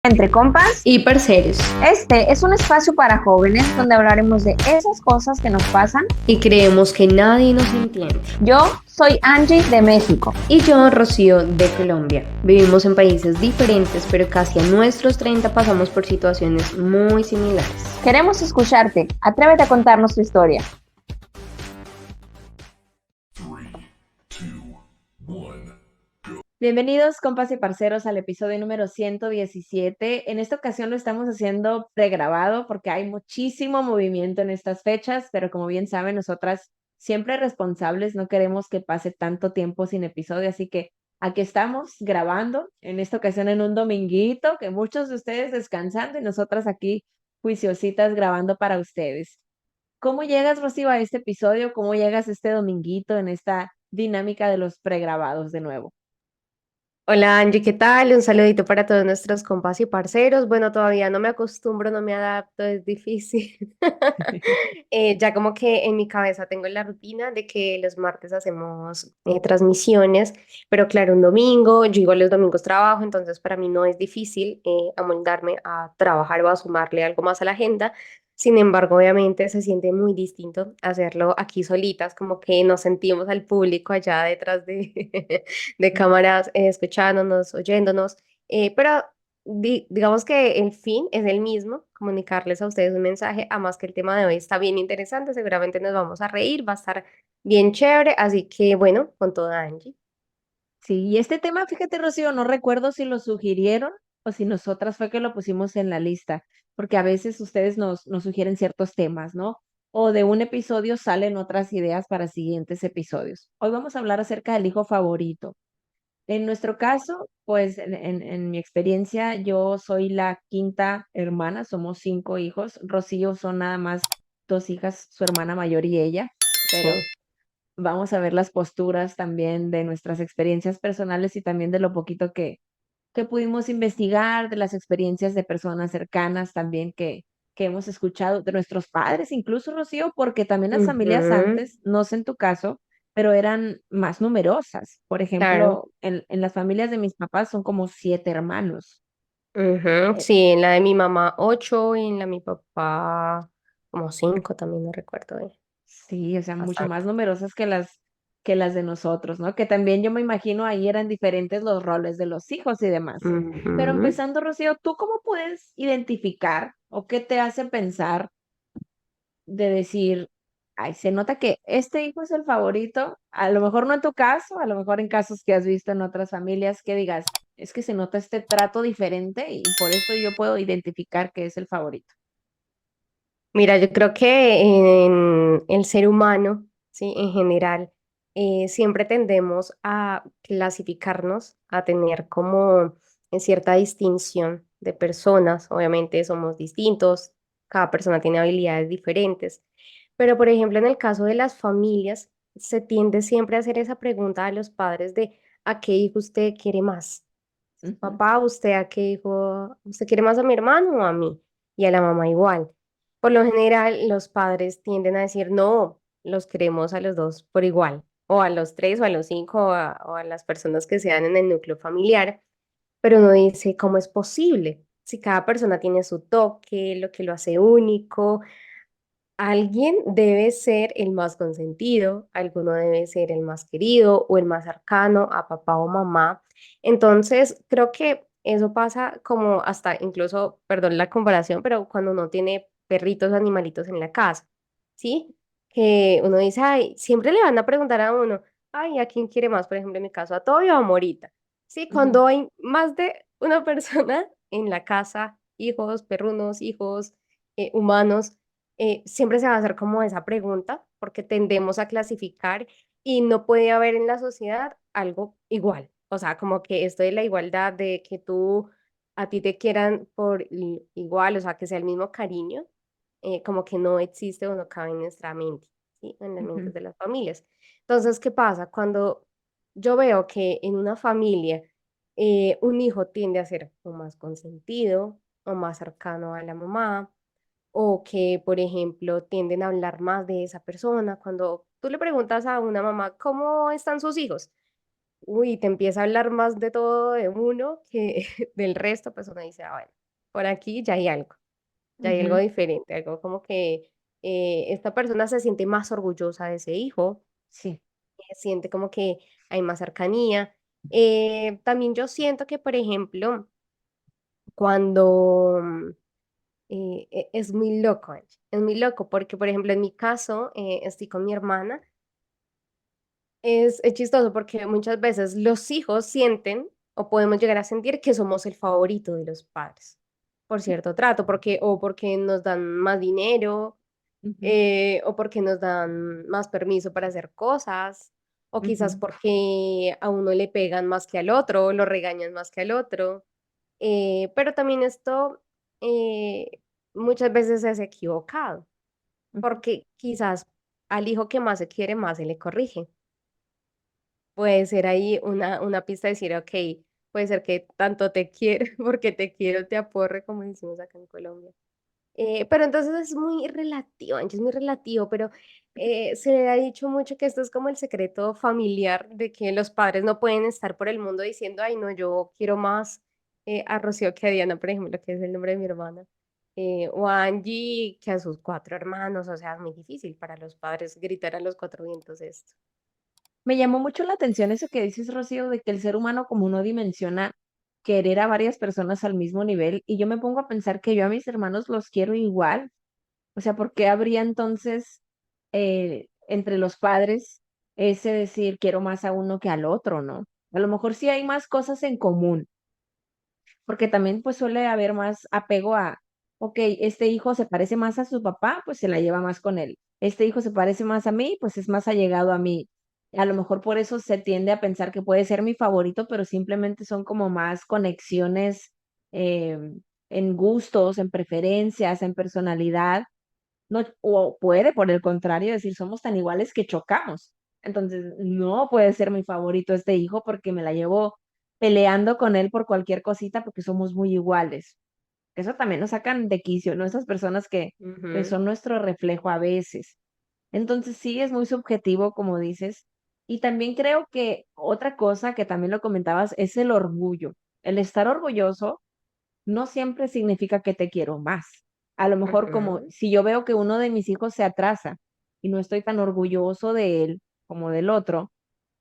Entre compas, Y parceros, este es un espacio para jóvenes donde hablaremos de esas cosas que nos pasan. y creemos que nadie nos entiende. Yo soy Angie de México. Y yo, Rocío, de Colombia. Vivimos en países diferentes, pero casi a nuestros 30 pasamos por situaciones muy similares. Queremos escucharte. Atrévete a contarnos tu historia. Bienvenidos, compas y parceros, al episodio número 117. En esta ocasión lo estamos haciendo pregrabado porque hay muchísimo movimiento en estas fechas, pero como bien saben, nosotras siempre responsables, no queremos que pase tanto tiempo sin episodio, así que aquí estamos grabando, en esta ocasión en un dominguito, que muchos de ustedes descansando y nosotras aquí juiciositas grabando para ustedes. ¿Cómo llegas, Rocío, a este episodio? ¿Cómo llegas este dominguito en esta dinámica de los pregrabados de nuevo? Hola Angie, ¿qué tal? Un saludito para todos nuestros compas y parceros. Bueno, todavía no me acostumbro, no me adapto, es difícil. Ya como que en mi cabeza tengo la rutina de que los martes hacemos transmisiones, pero claro, un domingo, yo igual los domingos trabajo, entonces para mí no es difícil amoldarme a trabajar o a sumarle algo más a la agenda. Sin embargo, obviamente se siente muy distinto hacerlo aquí solitas, como que nos sentimos al público allá detrás de, de cámaras, escuchándonos, oyéndonos, pero digamos que el fin es el mismo, comunicarles a ustedes un mensaje, además que el tema de hoy está bien interesante, seguramente nos vamos a reír, va a estar bien chévere, así que bueno, con toda Angie. Sí, y este tema, fíjate, Rocío, no recuerdo si lo sugirieron o si nosotras fue que lo pusimos en la lista, porque a veces ustedes nos sugieren ciertos temas, ¿no? O de un episodio salen otras ideas para siguientes episodios. Hoy vamos a hablar acerca del hijo favorito. En nuestro caso, pues en mi experiencia, yo soy la quinta hermana, somos 5 hijos. Rocío son nada más 2 hijas, su hermana mayor y ella, pero Sí. vamos a ver las posturas también de nuestras experiencias personales y también de lo poquito que pudimos investigar, de las experiencias de personas cercanas también que hemos escuchado, de nuestros padres, incluso, Rocío, porque también las familias Ujú, antes, no sé en tu caso, pero eran más numerosas. Por claro. ejemplo, en las familias de mis papás son como 7 hermanos. Ujú, Eh, sí, en la de mi mamá 8 y en la de mi papá como 5 también, no recuerdo bien. Sí, o sea, mucho más Bastante. numerosas que las de nosotros, ¿no? Que también yo me imagino ahí eran diferentes los roles de los hijos y demás. Pero Ujú. empezando, Rocío, ¿tú cómo puedes identificar o qué te hace pensar de decir, ay, se nota que este hijo es el favorito? A lo mejor no en tu caso, a lo mejor en casos que has visto en otras familias, que digas, es que se nota este trato diferente y por esto yo puedo identificar que es el favorito. Mira, yo creo que en el ser humano, ¿sí? En general, siempre tendemos a clasificarnos, a tener como en cierta distinción de personas. Obviamente somos distintos, cada persona tiene habilidades diferentes, pero por ejemplo, en el caso de las familias, se tiende siempre a hacer esa pregunta a los padres de ¿a qué hijo usted quiere más? Ujú, Papá, ¿usted a qué hijo? ¿Usted quiere más a mi hermano o a mí? Y a la mamá igual. Por lo general, los padres tienden a decir, no, los queremos a los dos por igual, o a los tres, o a los cinco, o a las personas que sean en el núcleo familiar, pero uno dice, ¿cómo es posible? Si cada persona tiene su toque, lo que lo hace único, alguien debe ser el más consentido, alguno debe ser el más querido o el más cercano a papá o mamá. Entonces, creo que eso pasa como hasta incluso, perdón la comparación, pero cuando uno tiene perritos o animalitos en la casa, ¿sí? Que uno dice, ay, siempre le van a preguntar a uno, ay, ¿a quién quiere más? Por ejemplo, en mi caso, a Toby o a Morita. Sí, ujú. cuando hay más de una persona en la casa, hijos, perrunos, hijos, humanos, siempre se va a hacer como esa pregunta, porque tendemos a clasificar y no puede haber en la sociedad algo igual. O sea, como que esto de la igualdad, de que tú a ti te quieran por igual, o sea, que sea el mismo cariño, como que no existe o no cabe en nuestra mente, ¿sí? En las mentes Ujú. de las familias. Entonces, ¿qué pasa? Cuando yo veo que en una familia un hijo tiende a ser o más consentido o más cercano a la mamá, o que, por ejemplo, tienden a hablar más de esa persona. Cuando tú le preguntas a una mamá, ¿cómo están sus hijos? uy, te empieza a hablar más de todo de uno que del resto, pues uno dice, ah, bueno, por aquí ya hay algo Ujú, diferente, algo como que esta persona se siente más orgullosa de ese hijo, sí. siente como que hay más cercanía. También yo siento que, por ejemplo, cuando es muy loco, Angie, es muy loco, porque, por ejemplo, en mi caso, estoy con mi hermana. Es chistoso porque muchas veces los hijos sienten o podemos llegar a sentir que somos el favorito de los padres por cierto trato, porque o porque nos dan más dinero, Ujú, o porque nos dan más permiso para hacer cosas, o quizás ujú, porque a uno le pegan más que al otro, lo regañan más que al otro. Pero también esto eh, muchas veces es equivocado, ujú. porque quizás al hijo que más se quiere, más se le corrige. Puede ser ahí una pista de decir, okey, puede ser que tanto te quiero, porque te quiero, te aporre, como decimos acá en Colombia. Pero entonces es muy relativo, Angie, es muy relativo, pero, se le ha dicho mucho que esto es como el secreto familiar, de que los padres no pueden estar por el mundo diciendo: "Ay, no, yo quiero más, a Rocío que a Diana", por ejemplo, que es el nombre de mi hermana, o a Angie que a sus 4 hermanos, o sea, es muy difícil para los padres gritar a los 4 vientos esto. Me llamó mucho la atención eso que dices, Rocío, de que el ser humano como no dimensiona querer a varias personas al mismo nivel, y yo me pongo a pensar que yo a mis hermanos los quiero igual. O sea, ¿por qué habría entonces entre los padres ese decir quiero más a uno que al otro, ¿no? A lo mejor sí hay más cosas en común, porque también pues suele haber más apego a, ok, este hijo se parece más a su papá, pues se la lleva más con él. Este hijo se parece más a mí, pues es más allegado a mí. A lo mejor por eso se tiende a pensar que puede ser mi favorito, pero simplemente son como más conexiones en gustos, en preferencias, en personalidad. No, o puede, por el contrario, decir, somos tan iguales que chocamos. Entonces, no puede ser mi favorito este hijo porque me la llevo peleando con él por cualquier cosita porque somos muy iguales. Eso también nos sacan de quicio, ¿no? Esas personas que Ujú, son nuestro reflejo a veces. Entonces, sí, es muy subjetivo, como dices. Y también creo que otra cosa que también lo comentabas es el orgullo. El estar orgulloso no siempre significa que te quiero más. A lo mejor como ujú, si yo veo que uno de mis hijos se atrasa y no estoy tan orgulloso de él como del otro,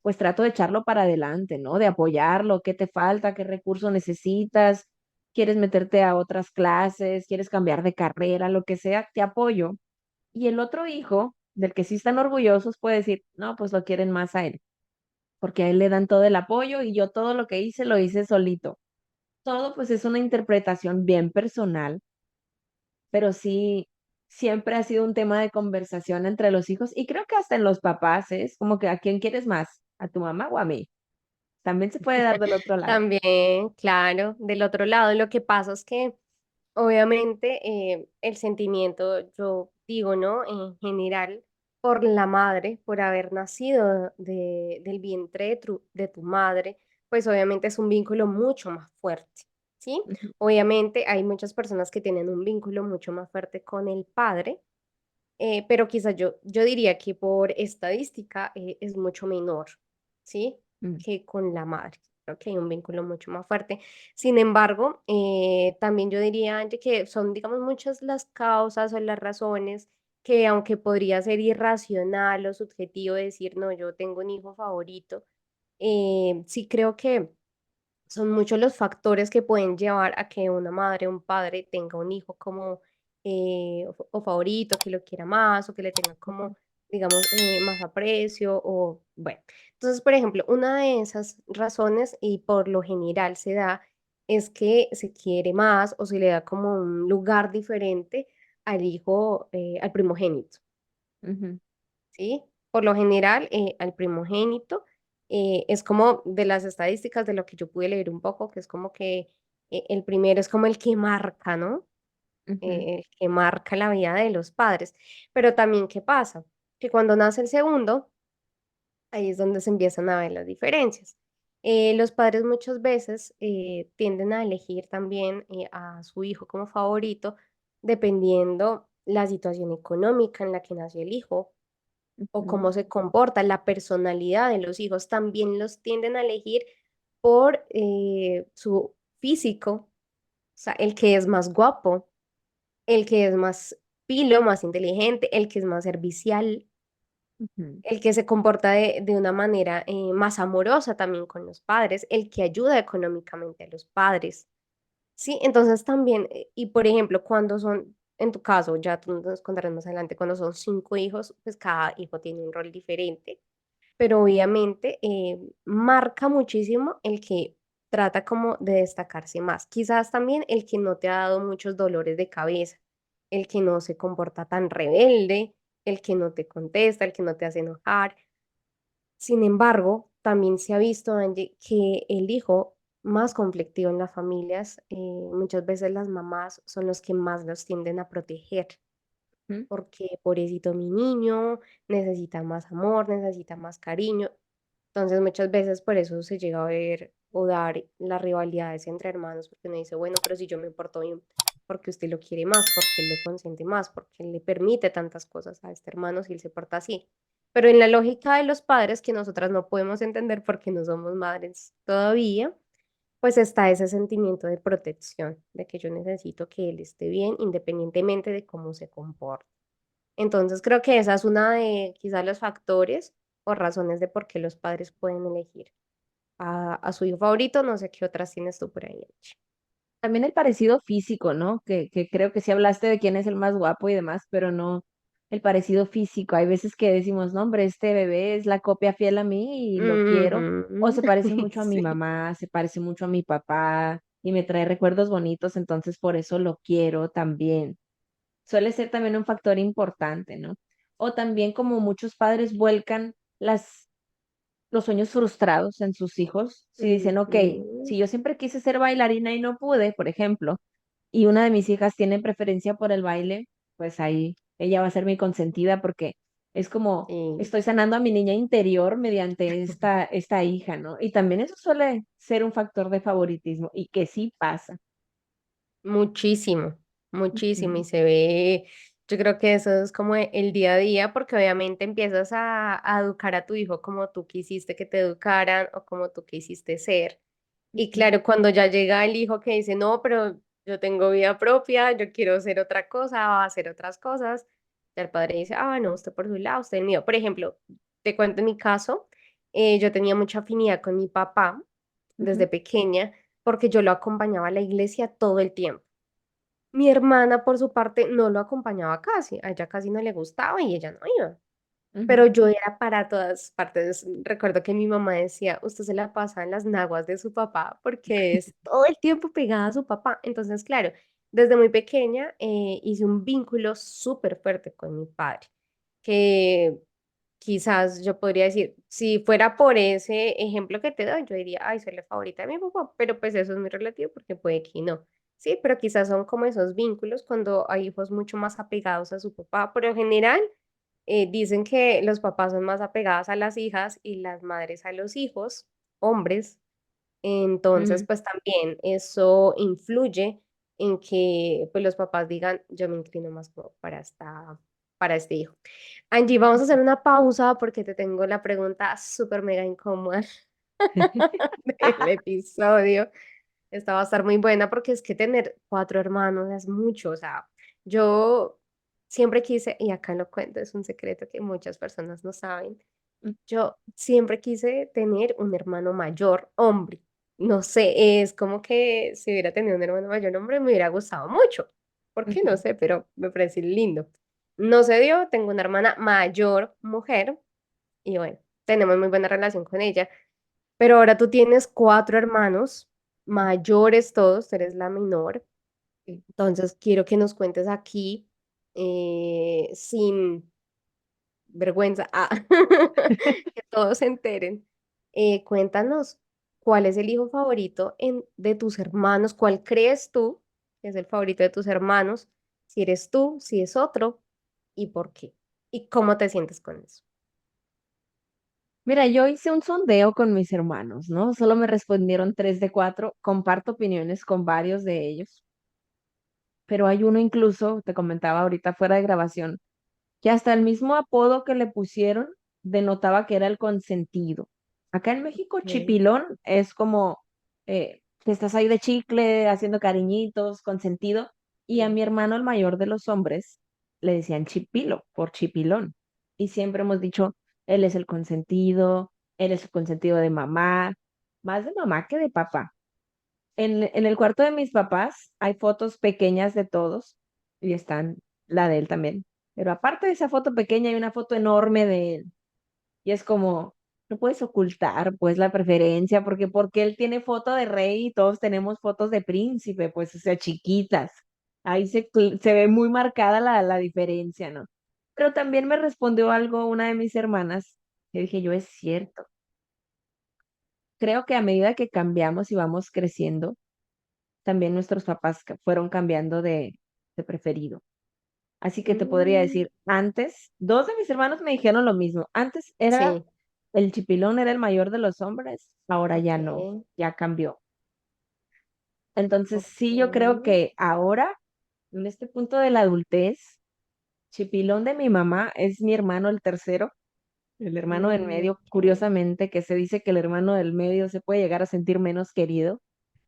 pues trato de echarlo para adelante, ¿no? De apoyarlo, qué te falta, qué recurso necesitas, quieres meterte a otras clases, quieres cambiar de carrera, lo que sea, te apoyo. Y el otro hijo, del que sí están orgullosos, puede decir, no, pues lo quieren más a él, porque a él le dan todo el apoyo y yo todo lo que hice lo hice solito. Todo, pues, es una interpretación bien personal, pero sí, siempre ha sido un tema de conversación entre los hijos, y creo que hasta en los papás, ¿eh? Es como que, ¿a quién quieres más? ¿A tu mamá o a mí? También se puede dar del otro lado. también, claro, del otro lado, lo que pasa es que obviamente el sentimiento, yo digo, ¿no? En general, por la madre, por haber nacido del vientre de tu madre, pues obviamente es un vínculo mucho más fuerte, ¿sí? Ujú, Obviamente hay muchas personas que tienen un vínculo mucho más fuerte con el padre, pero quizás yo diría que por estadística es mucho menor, ¿sí? mm, Que con la madre. Creo que hay un vínculo mucho más fuerte. Sin embargo, también yo diría Angie, que son, digamos, muchas las causas o las razones que aunque podría ser irracional o subjetivo decir, no, yo tengo un hijo favorito, sí creo que son muchos los factores que pueden llevar a que una madre o un padre tenga un hijo como o favorito, que lo quiera más o que le tenga ujú, como, digamos, más aprecio o bueno. Entonces, por ejemplo, una de esas razones y por lo general se da es que se quiere más o se le da como un lugar diferente al hijo, al primogénito. ujú, ¿Sí? Por lo general, al primogénito, es como de las estadísticas de lo que yo pude leer un poco, que es como que el primero es como el que marca, ¿no? ujú, El que marca la vida de los padres. Pero también, ¿qué pasa? Que cuando nace el segundo, ahí es donde se empiezan a ver las diferencias. Los padres muchas veces tienden a elegir también a su hijo como favorito, dependiendo la situación económica en la que nació el hijo, o Ujú, cómo se comporta, la personalidad de los hijos. También los tienden a elegir por su físico, o sea, el que es más guapo, el que es más pilo, más inteligente, el que es más servicial, ujú, el que se comporta de una manera más amorosa también con los padres, el que ayuda económicamente a los padres. Sí, entonces también, y por ejemplo, cuando son, en tu caso, ya tú nos contarás más adelante, cuando son 5 hijos, pues cada hijo tiene un rol diferente, pero obviamente marca muchísimo el que trata como de destacarse más. Quizás también el que no te ha dado muchos dolores de cabeza, el que no se comporta tan rebelde, el que no te contesta, el que no te hace enojar. Sin embargo, también se ha visto, Angie, que el hijo más conflictivo en las familias, muchas veces las mamás son los que más los tienden a proteger, ujú. porque pobrecito mi niño, necesita más amor, necesita más cariño. Entonces, muchas veces por eso se llega a ver o dar las rivalidades entre hermanos, porque uno dice, bueno, pero si yo me porto bien, porque usted lo quiere más, porque él lo consiente más, porque él le permite tantas cosas a este hermano si él se porta así. Pero en la lógica de los padres, que nosotras no podemos entender porque no somos madres todavía, pues está ese sentimiento de protección, de que yo necesito que él esté bien independientemente de cómo se comporte. Entonces, creo que esa es una de quizás los factores o razones de por qué los padres pueden elegir a su hijo favorito. No sé qué otras tienes tú por ahí, Angie. También el parecido físico, ¿no? Que creo que sí hablaste de quién es el más guapo y demás, pero no el parecido físico. Hay veces que decimos, no, hombre, este bebé es la copia fiel a mí y lo quiero. O Ujú. se parece mucho a mi Sí, mamá, se parece mucho a mi papá y me trae recuerdos bonitos, entonces por eso lo quiero también. Suele ser también un factor importante, ¿no? O también como muchos padres vuelcan los sueños frustrados en sus hijos, si dicen, ok, ujú. si yo siempre quise ser bailarina y no pude, por ejemplo, y una de mis hijas tiene preferencia por el baile, pues ahí ella va a ser mi consentida porque es como Sí, estoy sanando a mi niña interior mediante esta hija, ¿no? Y también eso suele ser un factor de favoritismo y que sí pasa. muchísimo, muchísimo. Ujú, Y se ve, yo creo que eso es como el día a día, porque obviamente empiezas a educar a tu hijo como tú quisiste que te educaran o como tú quisiste ser. Y ujú, claro, cuando ya llega el hijo que dice, no, pero yo tengo vida propia, yo quiero hacer otra cosa, hacer otras cosas, ya el padre dice, ah, no, usted por su lado, usted el mío. Por ejemplo, te cuento en mi caso, yo tenía mucha afinidad con mi papá desde ujú, pequeña porque yo lo acompañaba a la iglesia todo el tiempo. Mi hermana, por su parte, no lo acompañaba casi, a ella casi no le gustaba y ella no iba. ujú, Pero yo era para todas partes. Recuerdo que mi mamá decía: "Usted se la pasa en las naguas de su papá", porque es todo el tiempo pegada a su papá. Entonces, claro, desde muy pequeña, hice un vínculo súper fuerte con mi padre, que quizás yo podría decir, si fuera por ese ejemplo que te doy, yo diría: "Ay, soy la favorita de mi papá", pero, pues, eso es muy relativo porque puede que no. Sí, pero quizás son como esos vínculos cuando hay hijos mucho más apegados a su papá. Por lo general, dicen que los papás son más apegados a las hijas y las madres a los hijos, hombres. Entonces, ujú. pues también eso influye en que pues los papás digan, yo me inclino más como para este hijo. Angie, vamos a hacer una pausa porque te tengo la pregunta súper mega incómoda del episodio. Esta va a estar muy buena porque es que tener 4 hermanos es mucho, o sea, yo siempre quise, y acá lo cuento, es un secreto que muchas personas no saben, yo siempre quise tener un hermano mayor, hombre. No sé, es como que si hubiera tenido un hermano mayor, hombre, me hubiera gustado mucho. ¿Por qué? No Ujú. sé, pero me parece lindo. No se dio, tengo una hermana mayor, mujer, y bueno, tenemos muy buena relación con ella. Pero ahora tú tienes 4 hermanos, mayores todos, tú eres la menor. Sí. Entonces quiero que nos cuentes aquí, sin vergüenza, que todos se enteren. Cuéntanos, ¿cuál es el hijo favorito de tus hermanos? ¿Cuál crees tú que es el favorito de tus hermanos? Si eres tú, si es otro, y por qué. ¿Y cómo te sientes con eso? Mira, yo hice un sondeo con mis hermanos, ¿no? Solo me respondieron 3 de 4. Comparto opiniones con varios de ellos, pero hay uno incluso, te comentaba ahorita fuera de grabación, que hasta el mismo apodo que le pusieron denotaba que era el consentido. Acá en México, Ok. chipilón es como que estás ahí de chicle, haciendo cariñitos, consentido. Y a Sí. mi hermano, el mayor de los hombres, le decían chipilo, por chipilón. Y siempre hemos dicho, él es él es el consentido de mamá, más de mamá que de papá. En el cuarto de mis papás hay fotos pequeñas de todos y están la de él también. Pero aparte de esa foto pequeña hay una foto enorme de él. Y es como, no puedes ocultar pues la preferencia, porque él tiene foto de rey y todos tenemos fotos de príncipe, pues o sea, chiquitas. Ahí se ve muy marcada la diferencia, ¿no? Pero también me respondió algo una de mis hermanas, que dije yo, es cierto. Creo que a medida que cambiamos y vamos creciendo, también nuestros papás fueron cambiando de preferido. Así que te podría Mm, decir, antes, dos de mis hermanos me dijeron lo mismo. Antes era sí, el chipilón, era el mayor de los hombres, ahora ya no, ok, ya cambió. Entonces, sí, yo creo ok. que ahora, en este punto de la adultez, chipilón de mi mamá es mi hermano el tercero, el hermano del medio, Ok. curiosamente, que se dice que el hermano del medio se puede llegar a sentir menos querido,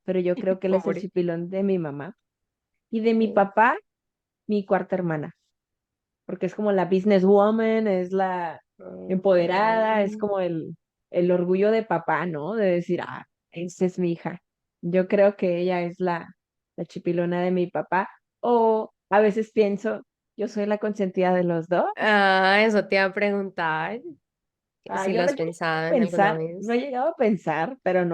pero yo creo que él es el Pobre. chipilón de mi mamá. Y de mi Sí. papá, mi cuarta hermana, porque es como la businesswoman, es la empoderada, es Ok. como el orgullo de papá, ¿no? De decir, esa es mi hija. Yo creo que ella es la chipilona de mi papá. O a veces pienso, yo soy la consentida de los dos. Ah, eso te iba a preguntar. Si Yo lo no has he llegado a pensado en alguna pensar, no vez. he llegado a pensar, pero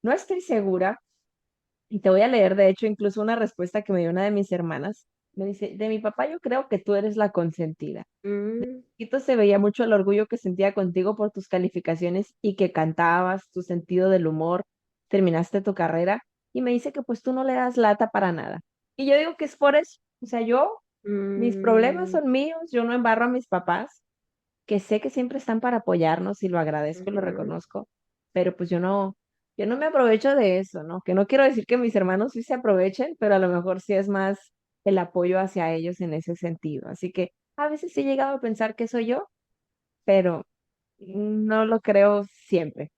no estoy segura. Y te voy a leer, de hecho, incluso una respuesta que me dio una de mis hermanas. Me dice, de mi papá yo creo que tú eres la consentida. Mm, Chiquito se veía mucho el orgullo que sentía contigo por tus calificaciones y que cantabas, tu sentido del humor, terminaste tu carrera y me dice que pues tú no le das lata para nada. Y yo digo que es por eso, o sea, mis problemas mm, son míos, yo no embarro a mis papás, que sé que siempre están para apoyarnos y lo agradezco y lo ujú, reconozco, pero pues yo no me aprovecho de eso, ¿no? Que no quiero decir que mis hermanos sí se aprovechen, pero a lo mejor sí es más el apoyo hacia ellos en ese sentido. Así que a veces sí he llegado a pensar que soy yo, pero no lo creo siempre.